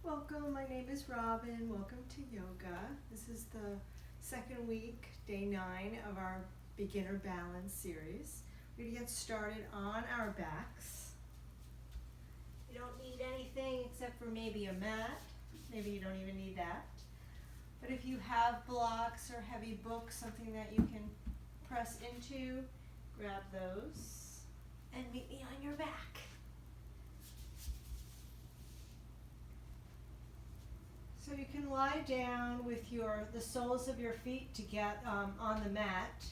Welcome, my name is Robin. Welcome to yoga. This is the second week, day 9 of our beginner balance series. We're going to get started on our backs. You don't need anything except for maybe a mat. Maybe you don't even need that. But if you have blocks or heavy books, something that you can press into, grab those and meet me on your back. So you can lie down with the soles of your feet to get on the mat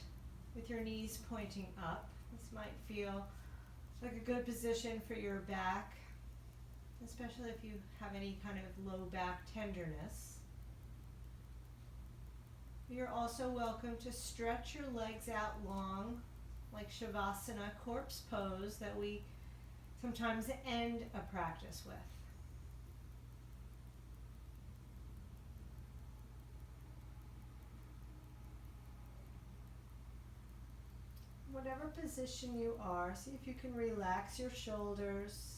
with your knees pointing up. This might feel like a good position for your back, especially if you have any kind of low back tenderness. You're also welcome to stretch your legs out long, like savasana, corpse pose, that we sometimes end a practice with. Whatever position you are, see if you can relax your shoulders.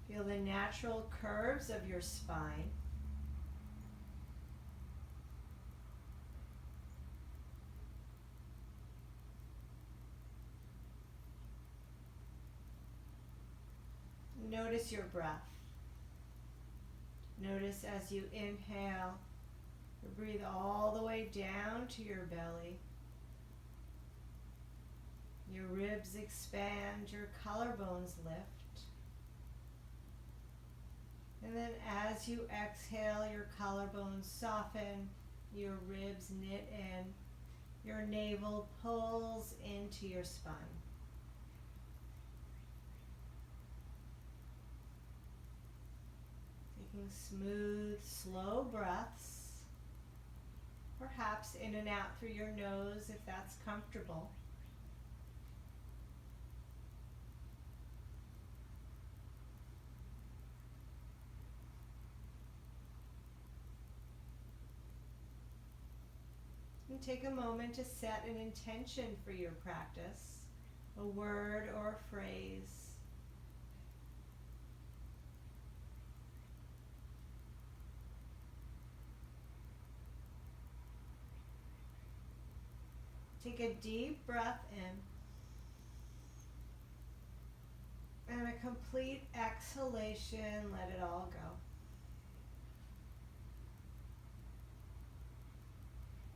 Feel the natural curves of your spine. Notice your breath. Notice as you inhale, you breathe all the way down to your belly. Your ribs expand, your collarbones lift. And then as you exhale, your collarbones soften, your ribs knit in, your navel pulls into your spine. Taking smooth, slow breaths. Perhaps in and out through your nose if that's comfortable. And take a moment to set an intention for your practice, a word or a phrase. Take a deep breath in and a complete exhalation, let it all go.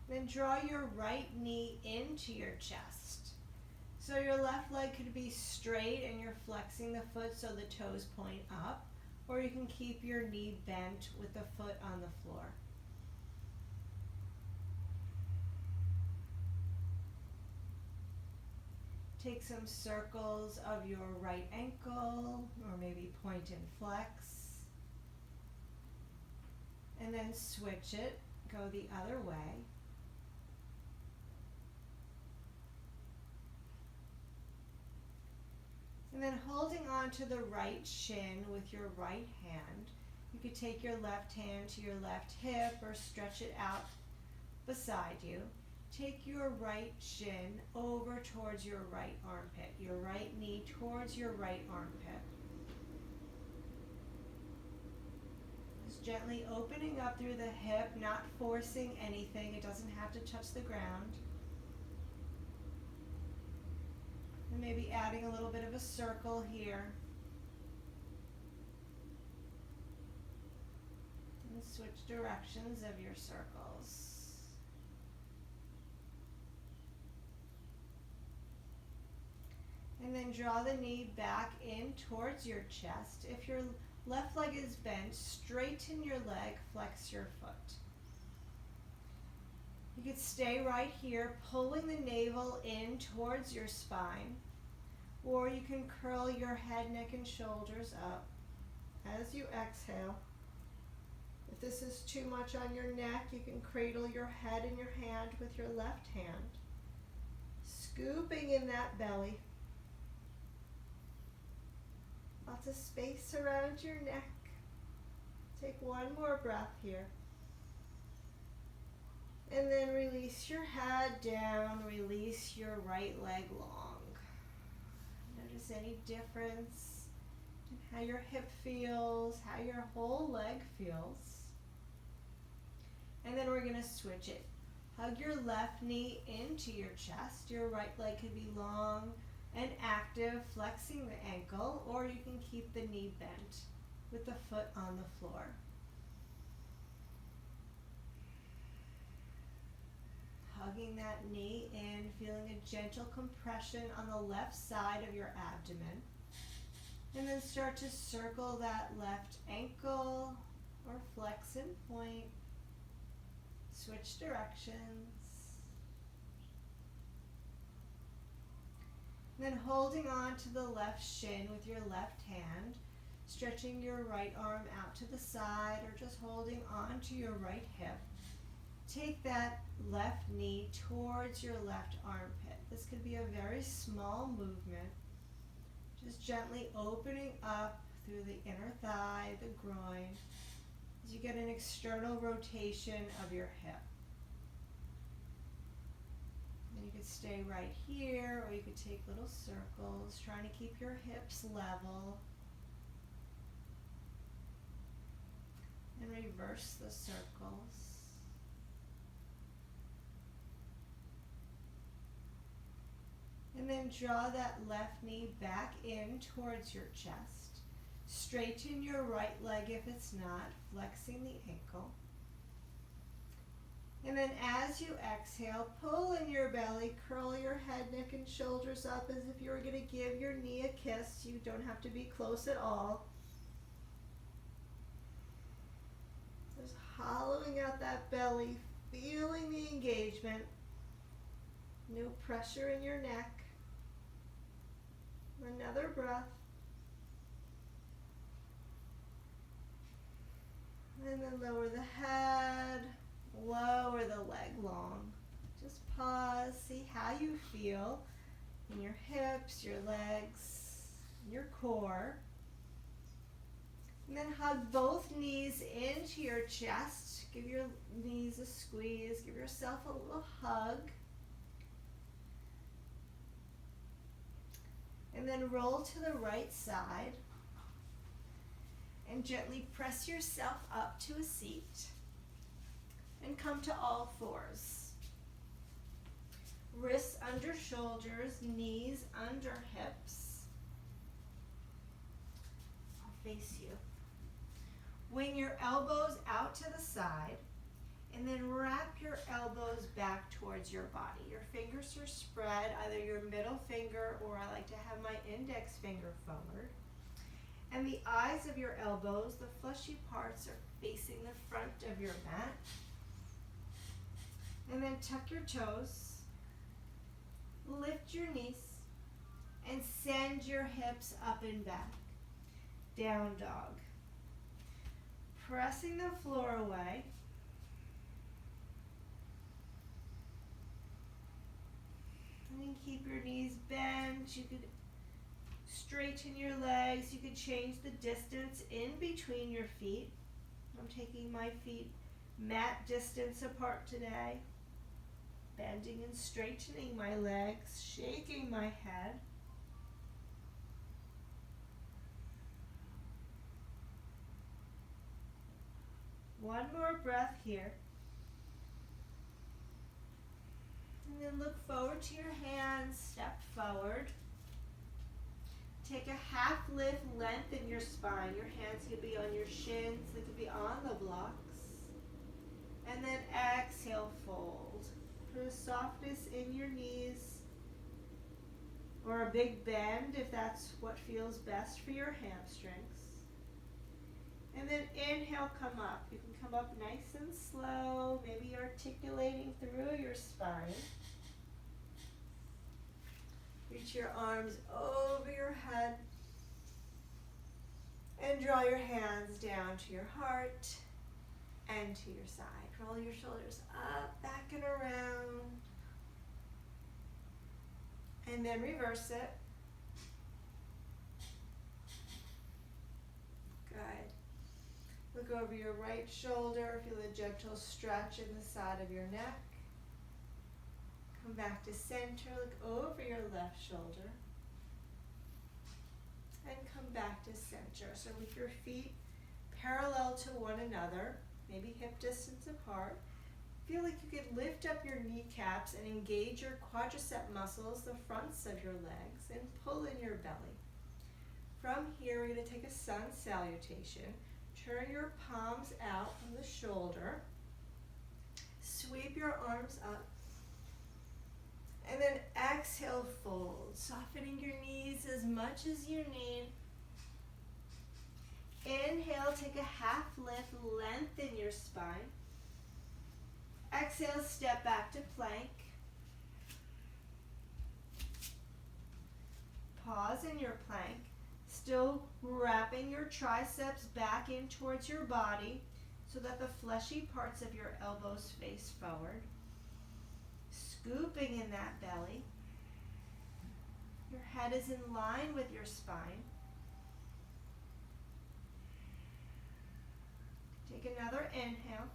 Then draw your right knee into your chest. So your left leg could be straight and you're flexing the foot so the toes point up, or you can keep your knee bent with the foot on the floor. Take some circles of your right ankle, or maybe point and flex. And then switch it, go the other way. And then holding on to the right shin with your right hand, you could take your left hand to your left hip or stretch it out beside you. Take your right shin over towards your right armpit, your right knee towards your right armpit. Just gently opening up through the hip, not forcing anything. It doesn't have to touch the ground. And maybe adding a little bit of a circle here. And switch directions of your circles. And then draw the knee back in towards your chest. If your left leg is bent, straighten your leg, flex your foot. You could stay right here, pulling the navel in towards your spine, or you can curl your head, neck, and shoulders up as you exhale. If this is too much on your neck, you can cradle your head in your hand with your left hand, scooping in that belly. Lots of space around your neck. Take one more breath here. And then release your head down, release your right leg long. Notice any difference And how your hip feels, how your whole leg feels. And then we're going to switch it. Hug your left knee into your chest. Your right leg could be long and active, flexing the ankle, or you can keep the knee bent with the foot on the floor. Hugging that knee in, feeling a gentle compression on the left side of your abdomen. And then start to circle that left ankle or flex and point. Switch directions. Then holding on to the left shin with your left hand, stretching your right arm out to the side or just holding on to your right hip. Take that left knee towards your left armpit. This could be a very small movement. Just gently opening up through the inner thigh, the groin, as you get an external rotation of your hip. And you could stay right here, or you could take little circles, trying to keep your hips level. And reverse the circles. And then draw that left knee back in towards your chest. Straighten your right leg if it's not, flexing the ankle. And then as you exhale, pull in your belly, curl your head, neck, and shoulders up as if you were going to give your knee a kiss. You don't have to be close at all. Just hollowing out that belly, feeling the engagement. No pressure in your neck. Another breath. And then lower the head, lower the leg long. Just pause, see how you feel in your hips, your legs, your core. And then hug both knees into your chest. Give your knees a squeeze. Give yourself a little hug. And then roll to the right side and gently press yourself up to a seat and come to all fours. Wrists under shoulders, knees under hips. I'll face you. Wing your elbows out to the side and then wrap your elbows back towards your body. Your fingers are spread, either your middle finger or I like to have my index finger forward. And the eyes of your elbows, the fleshy parts, are facing the front of your mat. And then tuck your toes, lift your knees, and send your hips up and back. Down dog. Pressing the floor away. And then keep your knees bent. You could straighten your legs. You could change the distance in between your feet. I'm taking my feet mat distance apart today. Bending and straightening my legs, shaking my head. One more breath here. And then look forward to your hands, step forward. Take a half lift, lengthen your spine. Your hands could be on your shins, they could be on the blocks. And then exhale, fold. Put a softness in your knees or a big bend if that's what feels best for your hamstrings. And then inhale, come up. You can come up nice and slow, maybe articulating through your spine. Reach your arms over your head and draw your hands down to your heart and to your side. Roll your shoulders up, back and around. And then reverse it. Good. Look over your right shoulder, feel a gentle stretch in the side of your neck. Come back to center, look over your left shoulder. And come back to center. So with your feet parallel to one another, maybe hip distance apart, feel like you could lift up your kneecaps and engage your quadricep muscles, the fronts of your legs, and pull in your belly. From here, we're going to take a sun salutation. Turn your palms out from the shoulder. Sweep your arms up. And then exhale, fold, softening your knees as much as you need. Inhale, take a half lift, lengthen your spine. Exhale, step back to plank. Pause in your plank, still wrapping your triceps back in towards your body so that the fleshy parts of your elbows face forward. Scooping in that belly. Your head is in line with your spine. Take another inhale.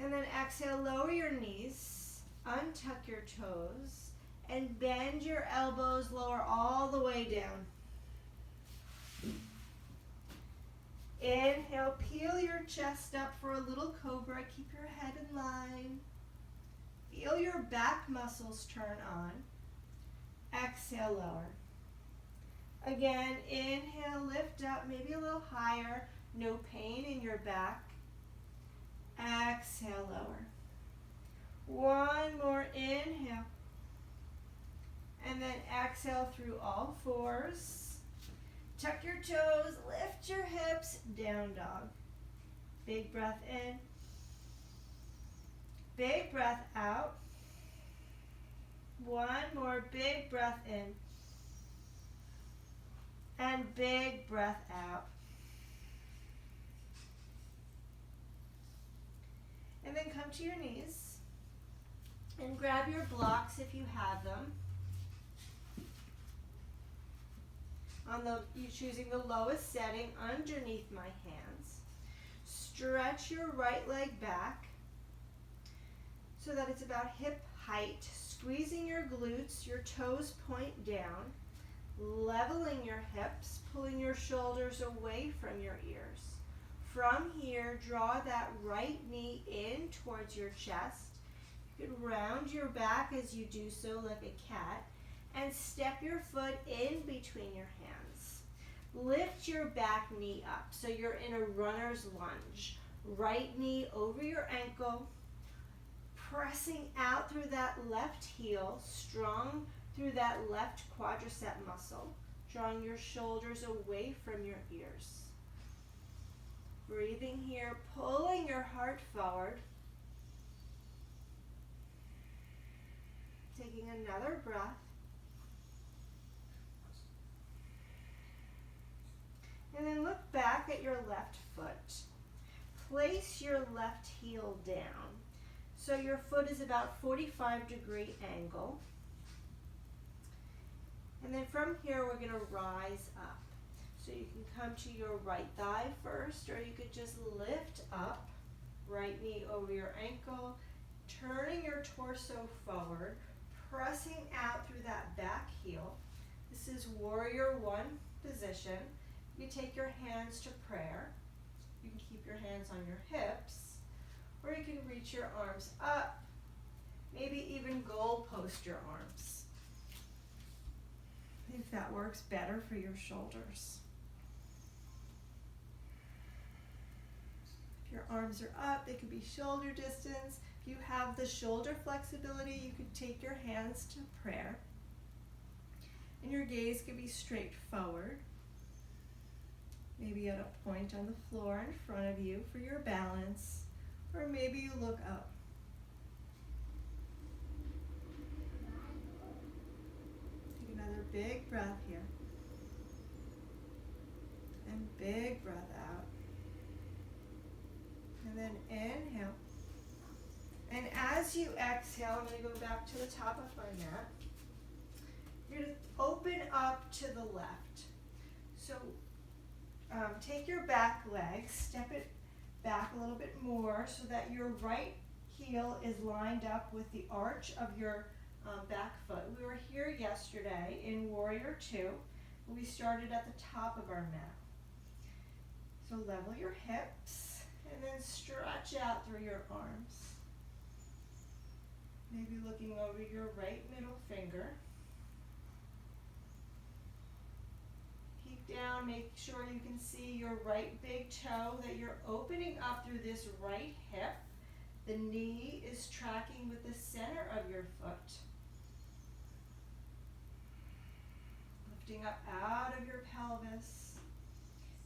And then exhale, lower your knees, untuck your toes, and bend your elbows, lower all the way down. Inhale, peel your chest up for a little cobra. Keep your head in line. Feel your back muscles turn on. Exhale, lower. Again, inhale, lift up, maybe a little higher. No pain in your back. Exhale, lower. One more inhale. And then exhale through all fours. Tuck your toes, lift your hips, down dog. Big breath in. Big breath out. One more big breath in. And big breath out. And then come to your knees and grab your blocks if you have them. You're choosing the lowest setting underneath my hands. Stretch your right leg back so that it's about hip height. Squeezing your glutes, your toes point down. Leveling your hips, pulling your shoulders away from your ears. From here, draw that right knee in towards your chest. You could round your back as you do so like a cat, and step your foot in between your hands. Lift your back knee up so you're in a runner's lunge. Right knee over your ankle, pressing out through that left heel, strong through that left quadricep muscle, drawing your shoulders away from your ears. Breathing here, pulling your heart forward. Taking another breath. And then look back at your left foot. Place your left heel down. So your foot is about 45-degree angle. And then from here, we're going to rise up. So you can come to your right thigh first, or you could just lift up, right knee over your ankle, turning your torso forward, pressing out through that back heel. This is warrior one position. You take your hands to prayer. You can keep your hands on your hips, or you can reach your arms up, maybe even goal post your arms, if that works better for your shoulders. If your arms are up, they could be shoulder distance. If you have the shoulder flexibility, you could take your hands to prayer. And your gaze could be straight forward. Maybe at a point on the floor in front of you for your balance. Or maybe you look up. Take another big breath here. And big breath out. And then inhale. And as you exhale, I'm going to go back to the top of my mat. You're going to open up to the left. So take your back leg, step it back a little bit more so that your right heel is lined up with the arch of your back foot. We were here yesterday in Warrior 2. We started at the top of our mat. So level your hips and then stretch out through your arms. Maybe looking over your right middle finger. Peek down, make sure you can see your right big toe, that you're opening up through this right hip. The knee is tracking with the center of your foot. Lifting up out of your pelvis.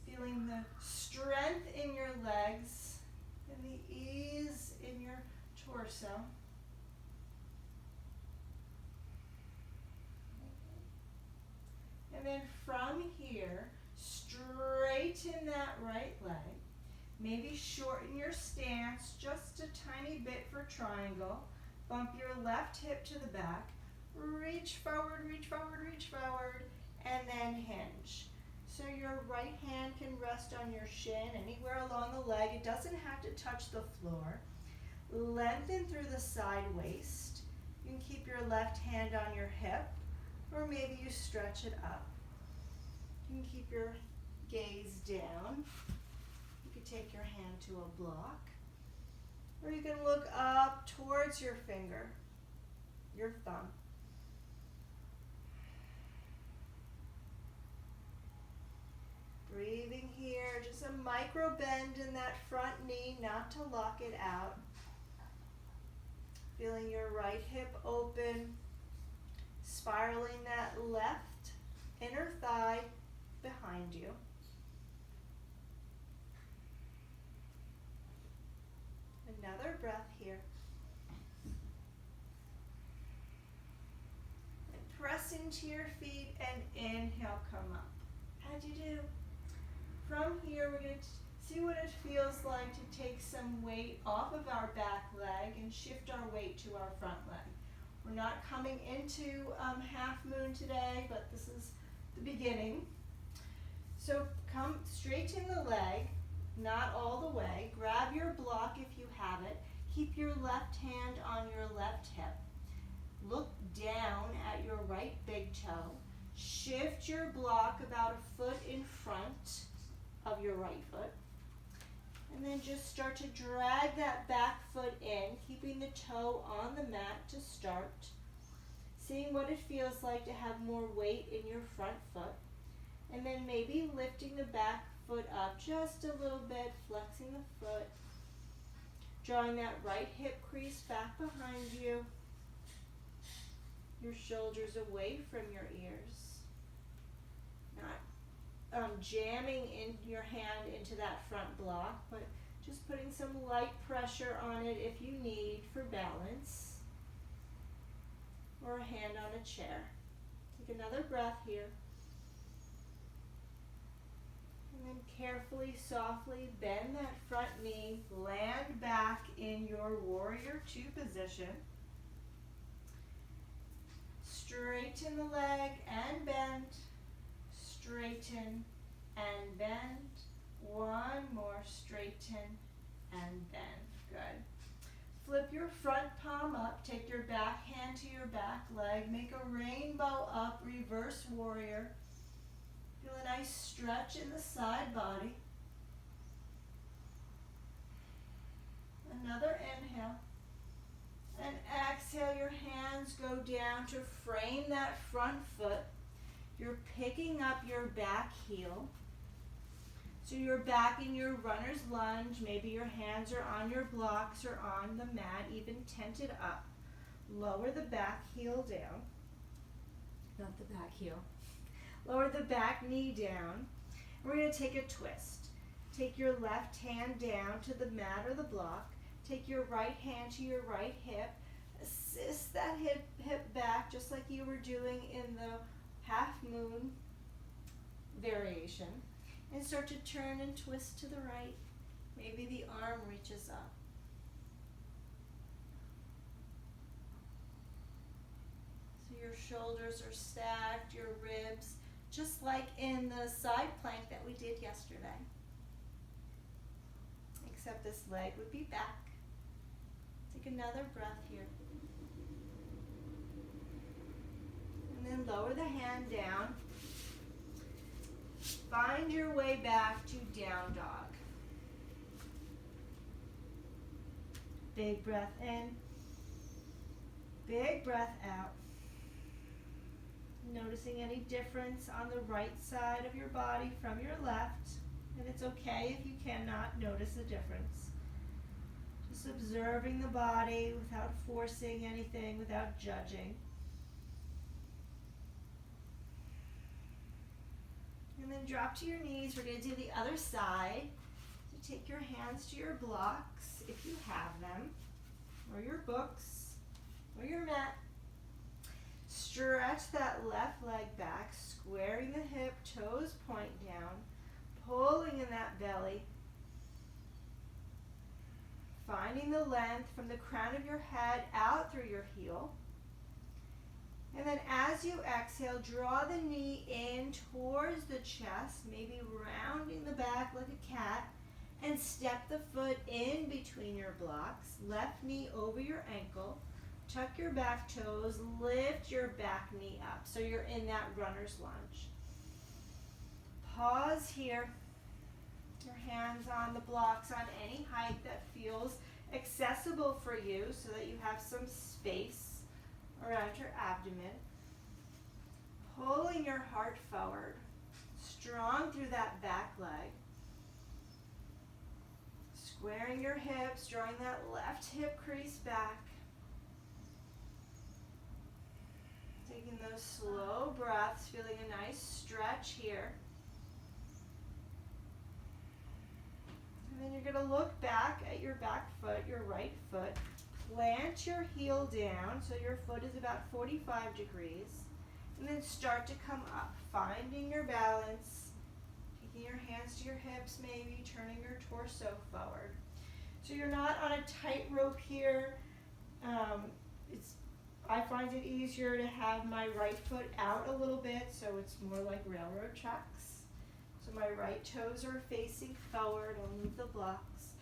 Feeling the strength in your legs and the ease in your torso. And then from here, straighten that right leg. Maybe shorten your stance just a tiny bit for triangle. Bump your left hip to the back. Reach forward, reach forward, reach forward, and then hinge. So your right hand can rest on your shin, anywhere along the leg. It doesn't have to touch the floor. Lengthen through the side waist. You can keep your left hand on your hip, or maybe you stretch it up. You can keep your gaze down. You can take your hand to a block, or you can look up towards your finger, your thumb. Breathing here, just a micro bend in that front knee, not to lock it out. Feeling your right hip open, spiraling that left inner thigh behind you. Another breath here. And press into your feet and inhale, come up. How'd you do? From here, we're going to see what it feels like to take some weight off of our back leg and shift our weight to our front leg. We're not coming into half moon today, but this is the beginning. So come straighten the leg, not all the way. Grab your block if you have it. Keep your left hand on your left hip. Look down at your right big toe. Shift your block about a foot in front of your right foot. And then just start to drag that back foot in, keeping the toe on the mat to start. Seeing what it feels like to have more weight in your front foot. And then maybe lifting the back foot up just a little bit, flexing the foot. Drawing that right hip crease back behind you. Your shoulders away from your ears. Not jamming in your hand into that front block, but just putting some light pressure on it if you need for balance, or a hand on a chair. Take another breath here. And then carefully, softly bend that front knee, land back in your warrior two position. Straighten the leg and bend. Straighten and bend. One more, straighten and bend. Good. Flip your front palm up. Take your back hand to your back leg. Make a rainbow up, reverse warrior. Feel a nice stretch in the side body. Another inhale. And exhale, your hands go down to frame that front foot. You're picking up your back heel. So you're back in your runner's lunge. Maybe your hands are on your blocks or on the mat, even tented up. Lower the back heel down. Not the back heel. Lower the back knee down. We're going to take a twist. Take your left hand down to the mat or the block. Take your right hand to your right hip. Assist that hip back just like you were doing in the half moon variation. And start to turn and twist to the right. Maybe the arm reaches up. So your shoulders are stacked, your ribs, just like in the side plank that we did yesterday. Except this leg would be back. Take another breath here. And then lower the hand down. find your way back to down dog. Big breath in, big breath out. Noticing any difference on the right side of your body from your left, and it's okay if you cannot notice a difference. Just observing the body without forcing anything, without judging. And then drop to your knees. We're going to do the other side. So take your hands to your blocks, if you have them, or your books, or your mat. Stretch that left leg back, squaring the hip, toes point down, pulling in that belly. Finding the length from the crown of your head out through your heel. And then as you exhale, draw the knee in towards the chest, maybe rounding the back like a cat, and step the foot in between your blocks. Left knee over your ankle. Tuck your back toes, lift your back knee up so you're in that runner's lunge. Pause here. Your hands on the blocks on any height that feels accessible for you so that you have some space around your abdomen. Pulling your heart forward, strong through that back leg. Squaring your hips, drawing that left hip crease back. Taking those slow breaths, feeling a nice stretch here. And then you're going to look back at your back foot, your right foot. Plant your heel down so your foot is about 45 degrees. And then start to come up, finding your balance. Taking your hands to your hips maybe, turning your torso forward. So you're not on a tightrope here. I find it easier to have my right foot out a little bit so it's more like railroad tracks. So my right toes are facing forward, I'll move the blocks,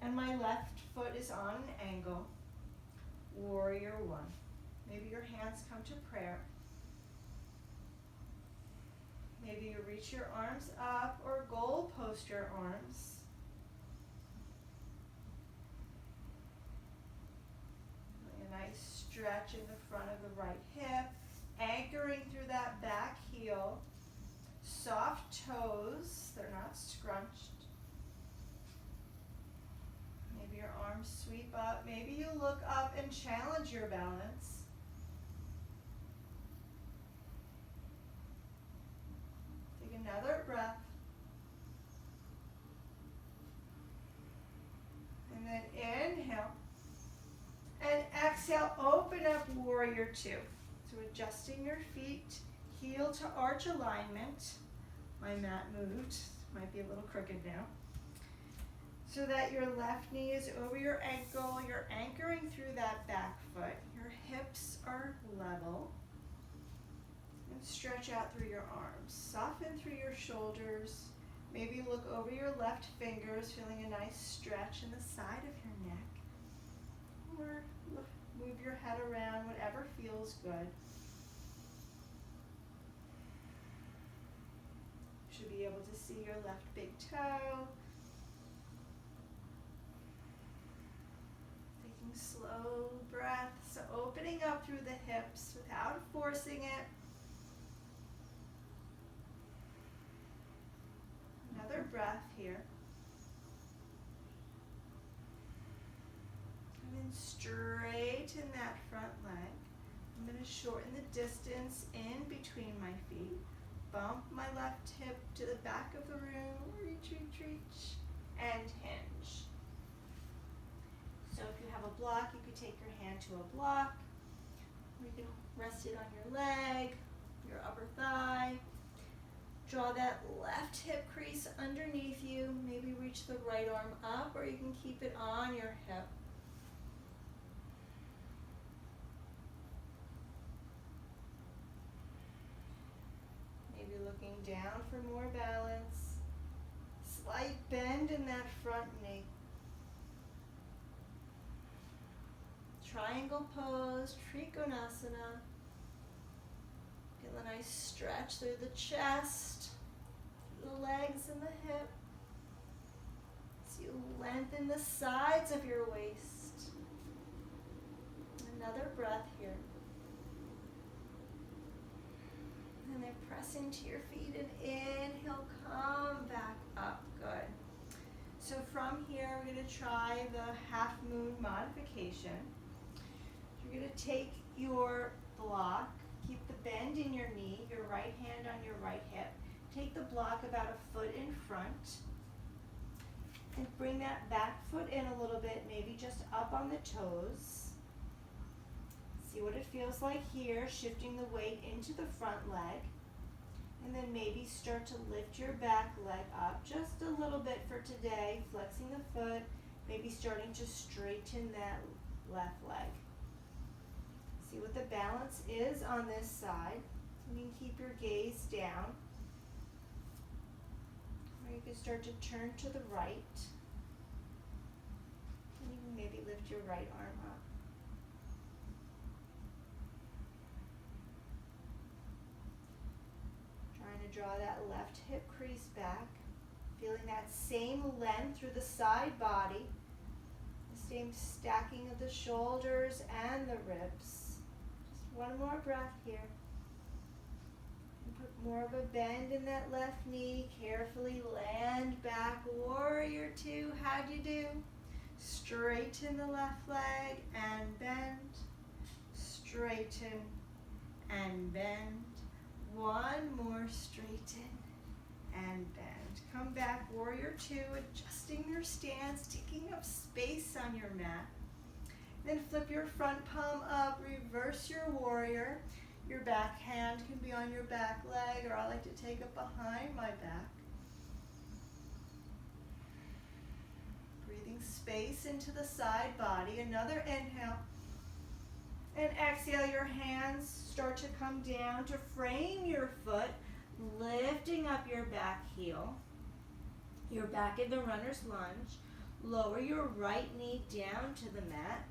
and my left foot is on an angle. Warrior one. Maybe your hands come to prayer. Maybe you reach your arms up or goal post your arms. A nice stretch in the front of the right hip, anchoring through that back heel. Soft toes, they're not scrunched. Maybe your arms sweep up. Maybe you look up and challenge your balance. Take another breath. And then inhale. And exhale, open up warrior two. So adjusting your feet, heel to arch alignment. My mat moved, might be a little crooked now. So that your left knee is over your ankle, you're anchoring through that back foot. Your hips are level. And stretch out through your arms. Soften through your shoulders. Maybe look over your left fingers, feeling a nice stretch in the side of your neck. Or move your head around, whatever feels good. You should be able to see your left big toe. Taking slow breaths, so opening up through the hips without forcing it. Another breath here. Straighten that front leg. I'm going to shorten the distance in between my feet. Bump my left hip to the back of the room. Reach, reach, reach. And hinge. So if you have a block, you could take your hand to a block. Or you can rest it on your leg, your upper thigh. Draw that left hip crease underneath you. Maybe reach the right arm up, or you can keep it on your hip. Looking down for more balance. Slight bend in that front knee. Triangle pose, Trikonasana. Feel a nice stretch through the chest, the legs and the hip. So you lengthen the sides of your waist. Another breath here. And then press into your feet and inhale, come back up. Good. So from here, we're going to try the half moon modification. You're going to take your block, keep the bend in your knee, your right hand on your right hip. Take the block about a foot in front and bring that back foot in a little bit, maybe just up on the toes. See what it feels like here, shifting the weight into the front leg. And then maybe start to lift your back leg up just a little bit for today, flexing the foot, maybe starting to straighten that left leg. See what the balance is on this side. You can keep your gaze down. Or you can start to turn to the right. And you can maybe lift your right arm up. Trying to draw that left hip crease back. Feeling that same length through the side body. The same stacking of the shoulders and the ribs. Just one more breath here. And put more of a bend in that left knee. Carefully land back. Warrior two. How'd you do? Straighten the left leg and bend. Straighten and bend. One more, straighten and bend. Come back, warrior two, adjusting your stance, taking up space on your mat. Then flip your front palm up, reverse your warrior. Your back hand can be on your back leg, or I like to take it behind my back. Breathing space into the side body. Another inhale. And exhale, your hands start to come down to frame your foot, lifting up your back heel. You're back in the runner's lunge. Lower your right knee down to the mat.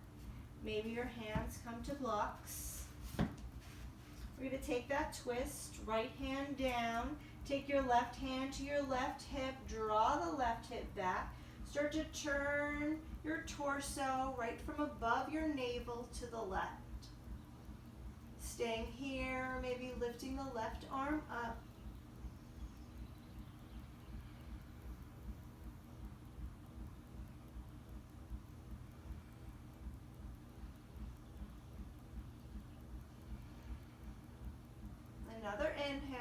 Maybe your hands come to blocks. We're going to take that twist, right hand down. Take your left hand to your left hip. Draw the left hip back. Start to turn your torso right from above your navel to the left. Staying here, maybe lifting the left arm up. Another inhale.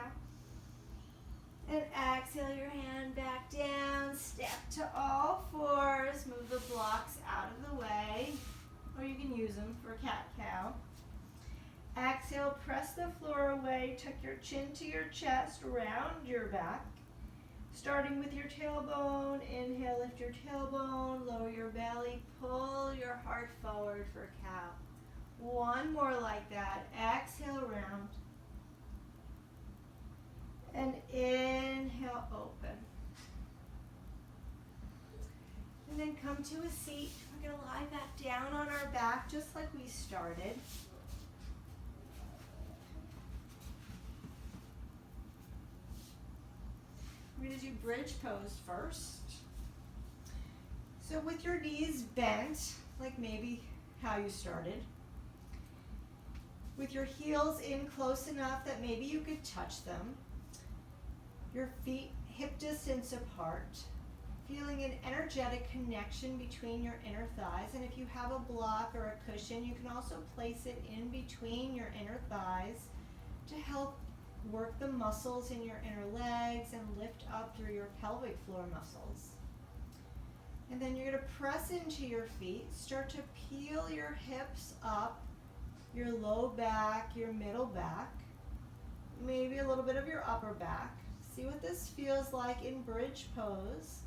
And exhale your hand back down. Step to all fours. Move the blocks out of the way. Or you can use them for cat-cow. Exhale, press the floor away, tuck your chin to your chest, round your back. Starting with your tailbone, inhale, lift your tailbone, lower your belly, pull your heart forward for cow. One more like that. Exhale, round. And inhale, open. And then come to a seat. We're going to lie back down on our back just like we started. We're going to do bridge pose first. So with your knees bent, like maybe how you started, with your heels in close enough that maybe you could touch them, your feet hip distance apart, feeling an energetic connection between your inner thighs. And if you have a block or a cushion, you can also place it in between your inner thighs to help work the muscles in your inner legs and lift up through your pelvic floor muscles. And then you're going to press into your feet, start to peel your hips up, your low back, your middle back, maybe a little bit of your upper back. See what this feels like in bridge pose.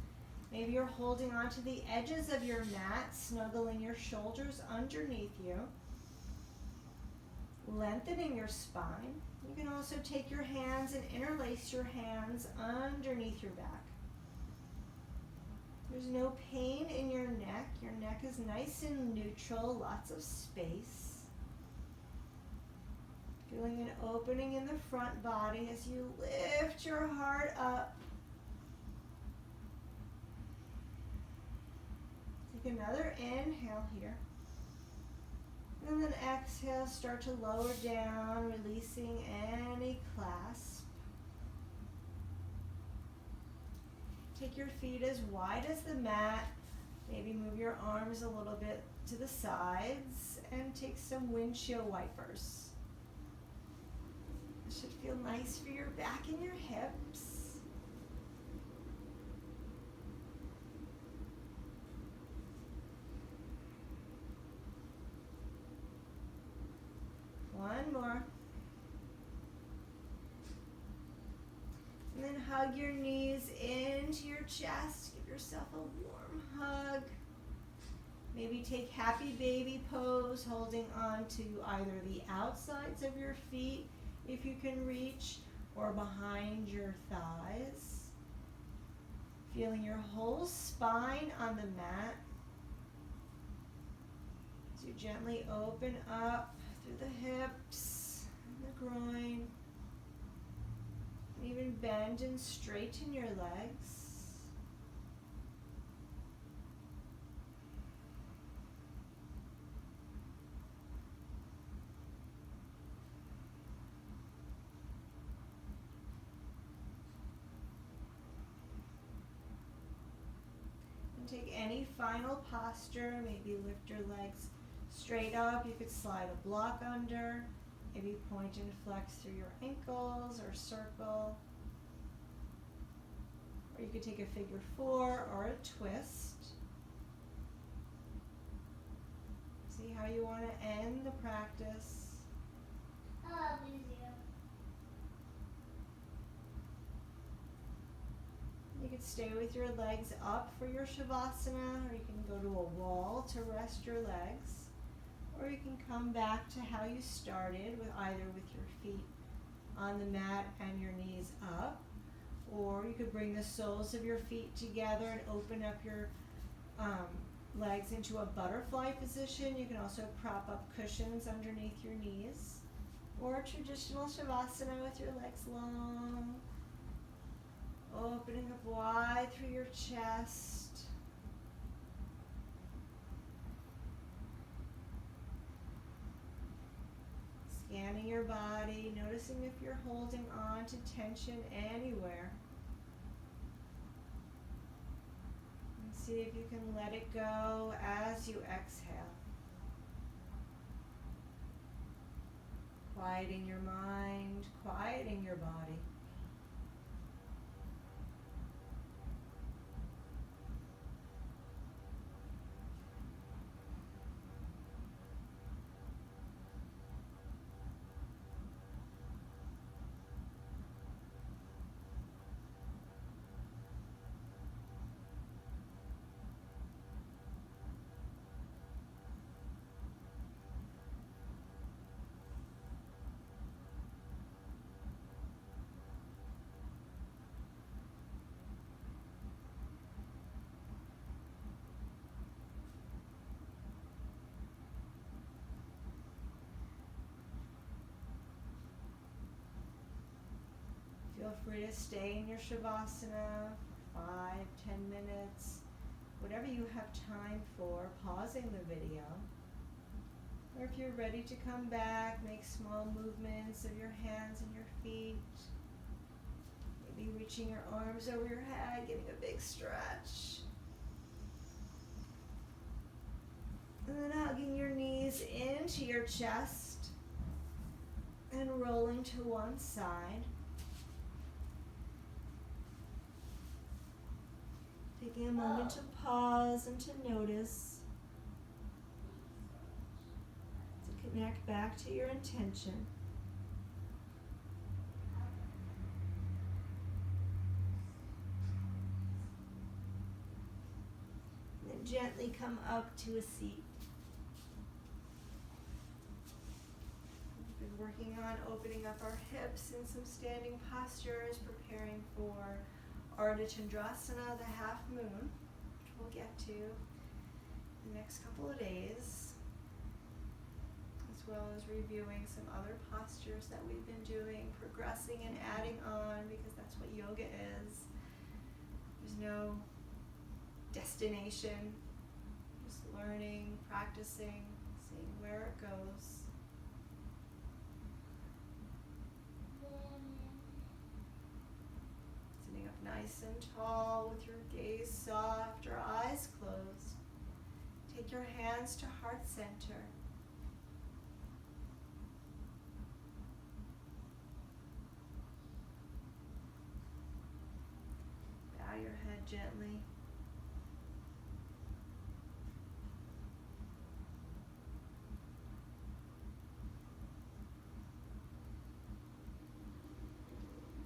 Maybe you're holding onto the edges of your mat, snuggling your shoulders underneath you, lengthening your spine. You can also take your hands and interlace your hands underneath your back. There's no pain in your neck. Your neck is nice and neutral, lots of space. Feeling an opening in the front body as you lift your heart up Take another inhale here. And then exhale, start to lower down, releasing any clasp. Take your feet as wide as the mat. Maybe move your arms a little bit to the sides and take some windshield wipers. It should feel nice for your back and your hips. One more. And then hug your knees into your chest. Give yourself a warm hug. Maybe take happy baby pose, holding on to either the outsides of your feet, if you can reach, or behind your thighs. Feeling your whole spine on the mat. As you gently open up through the hips and the groin. And even bend and straighten your legs. And take any final posture, maybe lift your legs straight up. You could slide a block under, maybe point and flex through your ankles or circle. Or you could take a figure four or a twist. See how you want to end the practice. I love you. You could stay with your legs up for your Shavasana, or you can go to a wall to rest your legs. Or you can come back to how you started, with either with your feet on the mat and your knees up. Or you could bring the soles of your feet together and open up your legs into a butterfly position. You can also prop up cushions underneath your knees. Or traditional Shavasana with your legs long. Opening up wide through your chest. Scanning your body, noticing if you're holding on to tension anywhere. And see if you can let it go as you exhale. Quieting your mind, quieting your body. Feel free to stay in your Shavasana 5, 10 minutes, whatever you have time for, pausing the video. Or if you're ready to come back, make small movements of your hands and your feet. Maybe reaching your arms over your head, getting a big stretch. And then hugging your knees into your chest and rolling to one side. Taking a moment to pause and to notice, to connect back to your intention. And then gently come up to a seat. We've been working on opening up our hips in some standing postures, preparing for RTSyoga, the half moon, which we'll get to in the next couple of days, as well as reviewing some other postures that we've been doing, progressing and adding on, because that's what yoga is. There's no destination. learning, practicing, seeing where it goes. Sitting up nice and tall with your gaze soft, your eyes closed. Take your hands to heart center. Bow your head gently.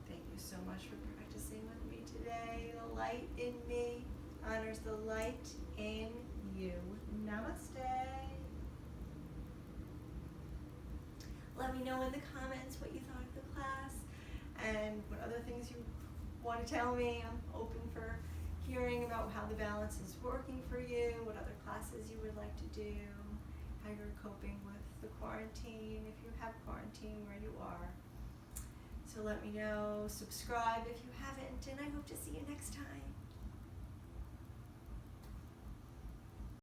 Thank you so much for practicing with me today. The light in me honors the light in you. Namaste. Let me know in the comments what you thought of the class and what other things you want to tell me. I'm open for hearing about how the balance is working for you, what other classes you would like to do, how you're coping with the quarantine, if you have quarantine where you are. So let me know, subscribe if you haven't, and I hope to see you next time.